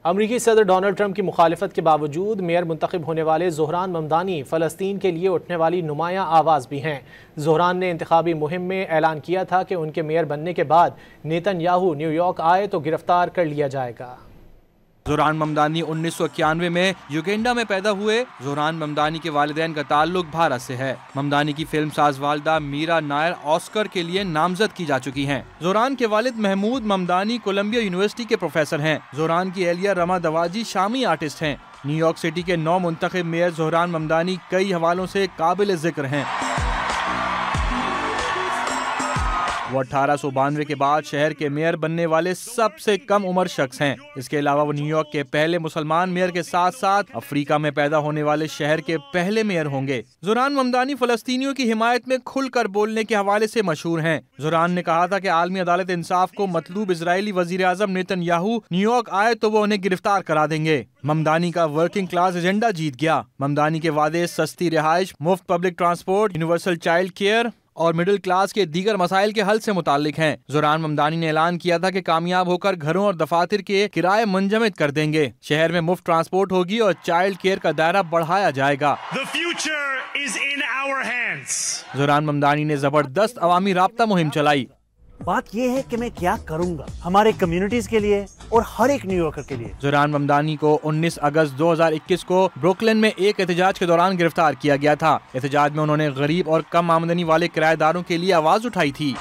امریکی صدر Donald Trump کی مخالفت کے باوجود میئر منتخب ہونے والے زہران ممدانی فلسطین کے لیے اٹھنے والی نمایاں آواز بھی ہیں۔ زہران نے انتخابی مہم میں اعلان کیا تھا کہ ان کے میئر بننے کے بعد نیتن یاہو نیو یارک آئے تو گرفتار کر لیا جائے گا۔ زہران ممدانی 1991 میں یوگینڈا میں پیدا ہوئے۔ زہران ممدانی کے والدین کا تعلق بھارت سے ہے۔ ممدانی کی فلم ساز والدہ میرا نائر آسکر کے لیے نامزد کی جا چکی ہیں۔ زہران کے والد محمود ممدانی کولمبیا یونیورسٹی کے پروفیسر ہیں۔ زہران کی اہلیہ رما دواجی شامی آرٹسٹ ہیں۔ نیو یارک سٹی کے نو منتخب میئر زہران ممدانی کئی حوالوں سے قابل ذکر ہیں۔ وہ 1892 کے بعد شہر کے میئر بننے والے سب سے کم عمر شخص ہیں۔ اس کے علاوہ وہ نیو یارک کے پہلے مسلمان میئر کے ساتھ ساتھ افریقہ میں پیدا ہونے والے شہر کے پہلے میئر ہوں گے۔ زہران ممدانی فلسطینیوں کی حمایت میں کھل کر بولنے کے حوالے سے مشہور ہیں۔ زہران نے کہا تھا کہ عالمی عدالت انصاف کو مطلوب اسرائیلی وزیر اعظم نیتن یاہو نیو یارک آئے تو وہ انہیں گرفتار کرا دیں گے۔ ممدانی کا ورکنگ کلاس ایجنڈا جیت گیا۔ ممدانی کے وعدے سستی رہائش، مفت public transport, universal child care اور مڈل کلاس کے دیگر مسائل کے حل سے متعلق ہیں۔ زہران ممدانی نے اعلان کیا تھا کہ کامیاب ہو کر گھروں اور دفاتر کے کرائے منجمد کر دیں گے۔ شہر میں مفت ٹرانسپورٹ ہوگی اور چائلڈ کیئر کا دائرہ بڑھایا جائے گا۔ زہران ممدانی نے زبردست عوامی رابطہ مہم چلائی۔ بات یہ ہے کہ میں کیا کروں گا ہمارے کمیونٹیز کے لیے اور ہر ایک نیو یارکر کے لیے۔ زہران ممدانی کو 19 اگست 2021 کو بروکلن میں ایک احتجاج کے دوران گرفتار کیا گیا تھا۔ احتجاج میں انہوں نے غریب اور کم آمدنی والے کرایہ داروں کے لیے آواز اٹھائی تھی۔